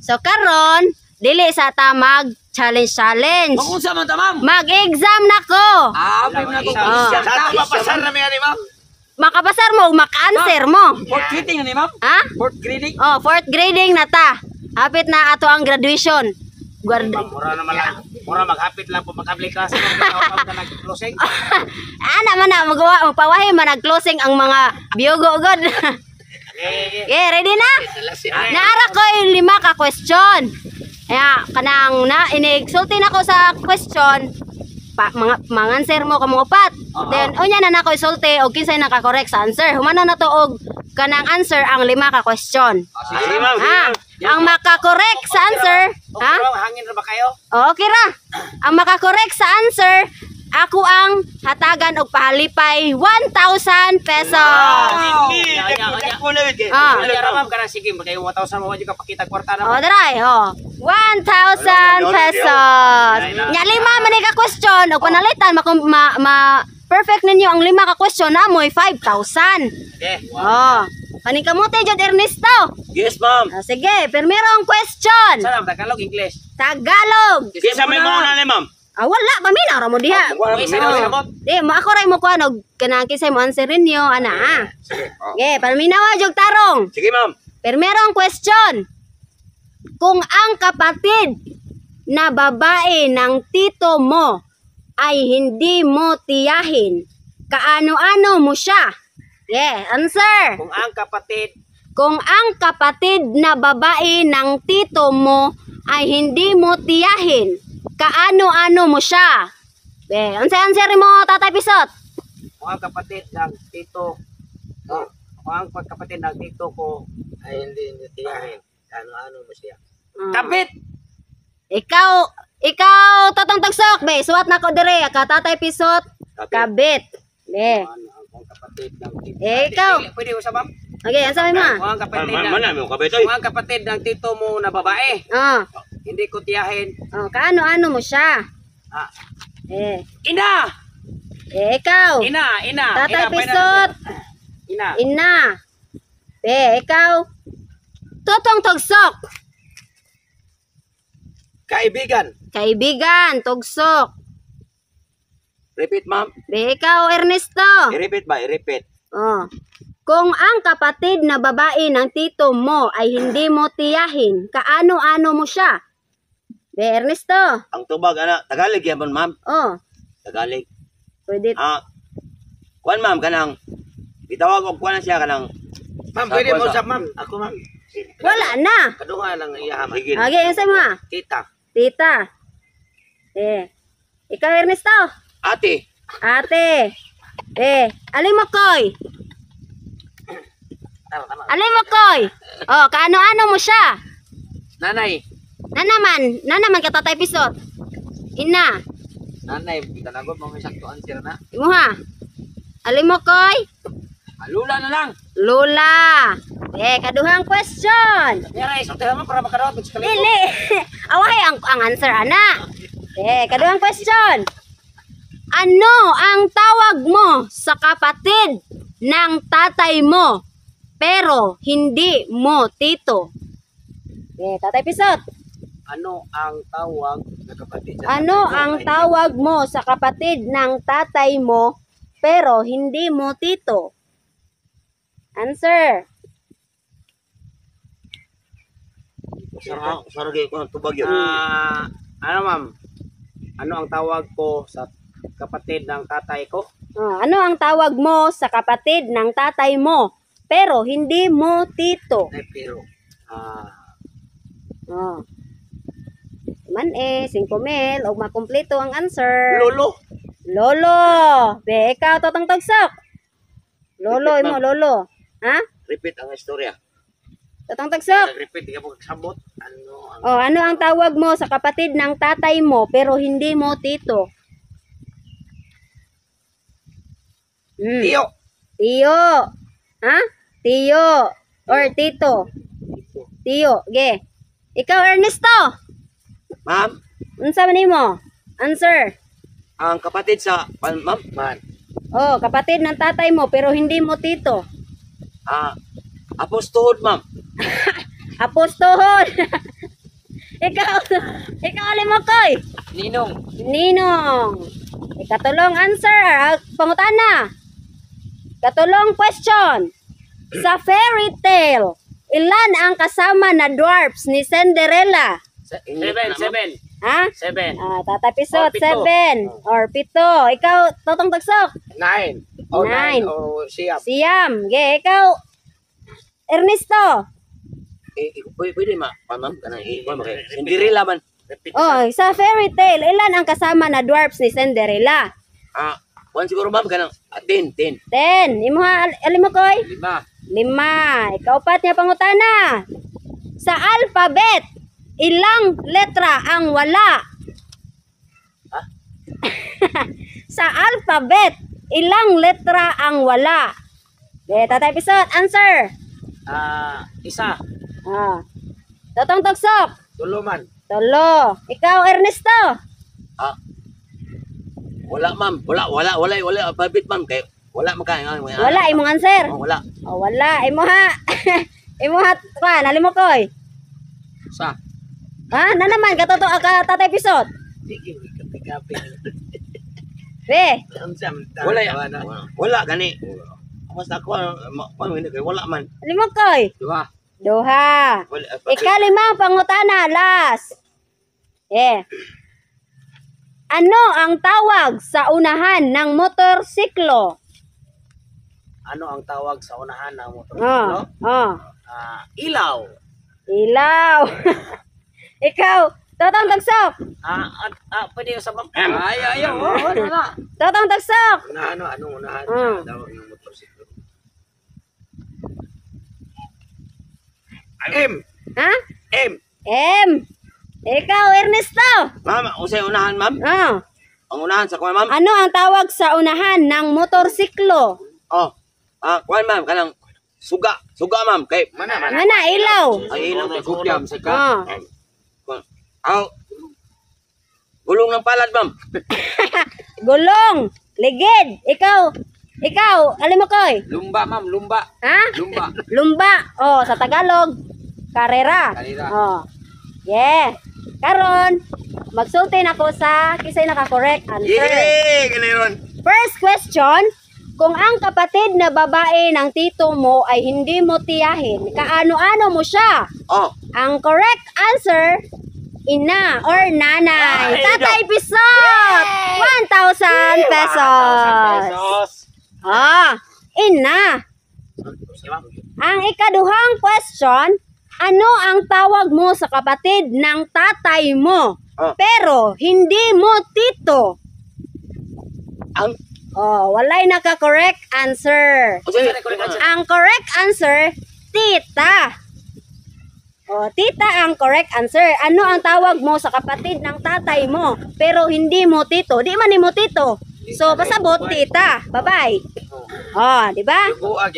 So karon dili sa ta mag challenge. Unsa man ta, ma'am? Mag-exam nako. Abi na ko. Sa mapasar na mi ani, ma'am. Makapasar mo, maka-answer mo. Fourth grading ani, ma'am? Ha? Fourth grading. Oh, fourth grading na ta. Hapit na ato ang graduation. Mura naman lang. Mura maghapit lang po mag-aplikasi ng nag-closing. Ana man na magpawahi man nag-closing ang mga biyogo god. Okay, ready na? Naara ko yung 5 ka question. Kaya kanang na inigsulti na ko sa question. Mga answer mo kamong upat. Then unya na nako isulti og kinsay naka-correct sa answer. Humana na to og kanang answer ang 5 ka question. Sige, ma'am. Ha? Ang maka-correct sa answer, ha? Hangin na ba kayo? Okay ra. Ang maka-correct sa answer, ako ang hatagan og pahalipay 1,000 pesos. Ma'am, kana sige, magay 1,000 mo ka pakita kwarta na. Oh, daray, oh. 1,000 pesos. Nya 5 man ni ka question og panalitan perfect ninyo ang 5 ka question na mo'y 5,000. Okay. Oh. Panikamote jud Ernesto. Yes, ma'am. Sige, primerong question. Salam Tagalog, English. Tagalog. Kisa may mauna ni, ma'am. Wala paminaw ra mo diha. Di mo ako ray mo kuan og kanang kinsay mo answer ninyo ana ha. Sige, paminaw jud tarong. Sige, ma'am. Primerong question. Kung ang kapatid na babae ng tito mo ay hindi mo tiyahin, kaano-ano mo siya? Yeah, answer. Kung ang kapatid na babae ng tito mo ay hindi mo tiyahin, kaano-ano mo siya? Yeah, answer mo, Tatay Pisot. Kung ang kapatid ng tito ko ay hindi tiyahin, ano mo siya? Kapit! Ikaw, Totong Tagsok, be, suwat na ko dire, ka Tatay Pisot, kabit. Be. Kung kapatid ng tito. Ikaw. Pwede usap, ma'am? Okay, answer mo. Kung ang kapatid Kung ang kapatid ng tito mo na babae, Oh, hindi ko tiyahin. kaano-ano mo siya? Ah, Ina, ikaw. ina. Tatay Pisot. Ina. Ina. Be, ikaw. Totong Tagsok. Kaibigan, Tugsok. Repeat, ma'am. Be, ikaw, Ernesto. I-repeat ba? I-repeat. Oh. Kung ang kapatid na babae ng tito mo ay hindi mo tiyahin, kaano-ano mo siya? Be, Ernesto. Ang tubag, Tagalog yan, ma'am. Oh, Tagalog. pwede. Kuan, ma'am, kanang, itawag ko kuan siya, kanang, Ma'am, pwede mo usap, ma'am. Ako, ma'am. Wala na. Kaduha lang iyahaman. sige. Okay, answer mo. Tita. Tita. Ikaw, Ernesto. Ate. Ate. Alimokoy. Tama. Alimokoy. Oh, kaano-ano mo siya? Nanay. Nanaman ka Tatay Pisot. Ina. Nanay, tanagot mo may sakto answer na. Imuha. Alimokoy. Lula na lang. Lola. Kaduhang question. Yara, sakto naman para makaroon. Dili. Away ang answer, ana. Kaduhang question. Ano ang tawag mo sa kapatid ng tatay mo pero hindi mo tito? Tatay Pisot. Ano ang tawag ng kapatid? Ano ang tawag mo sa kapatid ng tatay mo pero hindi mo tito? Answer. Saragay ko ng tubag yun. Ano, ma'am? Ano ang tawag ko sa kapatid ng tatay ko? Ano ang tawag mo sa kapatid ng tatay mo pero hindi mo tito? Pero, Man 5,000 o makumpleto ang answer. lolo. Lolo. Be, ikaw, Totong Tagsok. Lolo, imo, lolo. Ha? Repeat ang istorya. Totong Tagsok. Repeat, di ka mo kasabot. Ano Ano ang tawag mo sa kapatid ng tatay mo pero hindi mo tito? Tiyo. Tiyo. Ha? Tiyo. Or tito. Tiyo. Ge. Ikaw, Ernesto. Ma'am, Unsa man nimo? Answer. ang kapatid sa, ma'am, Oh, kapatid ng tatay mo pero hindi mo tito. apostohod, ma'am. Apostohon. Ikaw Alimokoy. Ninong. Ninong. Ikatulong answer. Pangutana. Katulong question. Sa fairy tale, ilan ang kasama na dwarfs ni Cinderella? 7. Ha? 7. Tatapisot, Or pito. 7 or 7. Ikaw, Totong Tagsok. 9. O 9. 9. O siyam. Siyam. Ge, ikaw, Ernesto. Pwede ma'am, kanang Cinderella man. Oh, sa fairy tale, ilan ang kasama na dwarfs ni Cinderella? Kuan siguro ma'am kanang 10. 10. Imuha, Alimokoy? 5. 5. Ikaw pat niya pangutana. Sa alphabet, ilang letra ang wala? Sa alphabet, ilang letra ang wala? Tatay Pisot, answer. Isa. Totong Tagsok. Tuluman. 3. Ikaw, Ernesto. Wala ma'am. Wala alphabet ma'am kay wala makain. Wala, imong answer. Wala. Wala. Imuha. Imuha, pa, Alimokoy. Sa. Na naman, katoto, Tatay Pisot. Be. Wala gani. Basta ako wala man. Alimokoy. 2. 2. Ikalimang pangutana, last. Ano ang tawag sa unahan ng motorsiklo? Ano ang tawag sa unahan ng motorsiklo? Ilaw. Ilaw. Ikaw, Totong Tagsok. Pwede yung sa ma'am. Ayaw. Wala. Totong Tagsok. Anong unahan tawag ng motorsiklo? M. Ha? M. M. Ikaw, Ernesto. Ma'am, usay unahan ma'am. Ang unahan sa kuan ma'am. Ano ang tawag sa unahan ng motorsiklo? Kuan ma'am kanang suga ma'am kay Mana. Ilaw. ay ilang Kukyam sa ka. Gulong ng palad ma'am. Gulong. Ligid. Ikaw, Alimokoy. Lumba ma'am, lumba. Ha? Lumba. Lumba. Sa Tagalog, karera. Yeah. Karon, magsultin ako sa kisay naka-correct answer. Yay! Ganayon. First question, kung ang kapatid na babae ng tito mo ay hindi mo tiyahin, kaano-ano mo siya? Ang correct answer, ina or nanay. Tatay Pisot! 1,000 pesos. Ina. Ang ikaduhang question, ano ang tawag mo sa kapatid ng tatay mo? Pero hindi mo tito. Walay naka-correct answer. Ang correct answer, tita. Tita ang correct answer. Ano ang tawag mo sa kapatid ng tatay mo? Pero hindi mo tito. Di man ni mo tito. So, pasabot, tita. Bye-bye. Di ba? Wala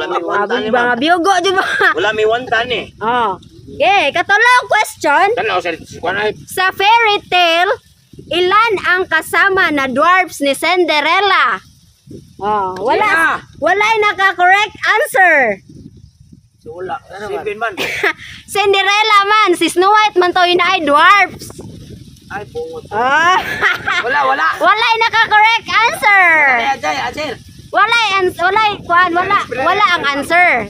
mi Mga biyogo, di ba? Wala mi wantan eh. Okay, katulong question. Sa fairy tale, ilan ang kasama na dwarfs ni Cinderella? Wala naka-correct answer. Wala. Sipin man. Cinderella man, si Snow White man to ay dwarfs. Ay, bungot. Wala naka-correct answer. Wala ang answer.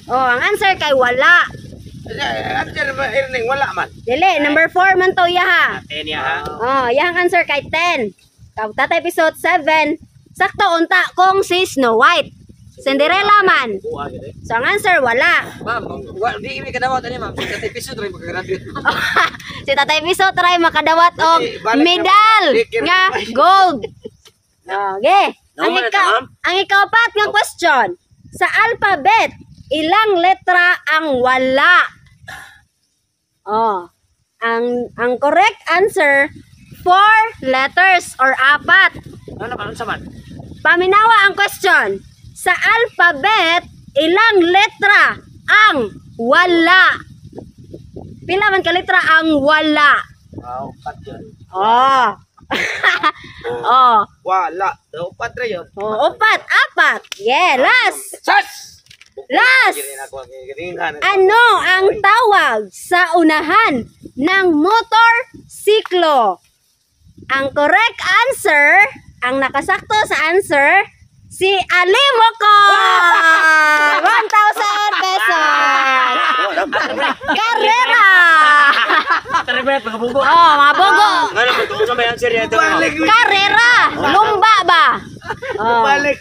Ang answer kay wala. Wala man. Dili, number 4 man to yaha. 10 ya. Yahang answer kay 10. Tatay episode 7, sakto unta kung si Snow White. Cinderella man. So ang answer wala. Ma'am, di kami kadawat ani ma'am. Si Tatay Piso try magka-graduate. Si Tatay Piso try makadawat og medal nga gold. Okay. Ang ikapat nga question. Sa alphabet, ilang letra ang wala? Ang correct answer, 4 letters or 4. Ano man sa man? Paminawa ang question. Sa alphabet, ilang letra ang wala? Pila man ka letra ang wala? Wala. Upat ra yun. 4. Yeah, last. Sas! Last. Ano ang tawag sa unahan ng motorsiklo? Ang correct answer, ang nakasakto sa answer, si Alimoko! 1,000 pesos! Karera! Taribet, magabugo. Oh, mga bogo! Nga naman, kung sa may answer yan, ito. Karera! Lumba ba? Oh. Balik.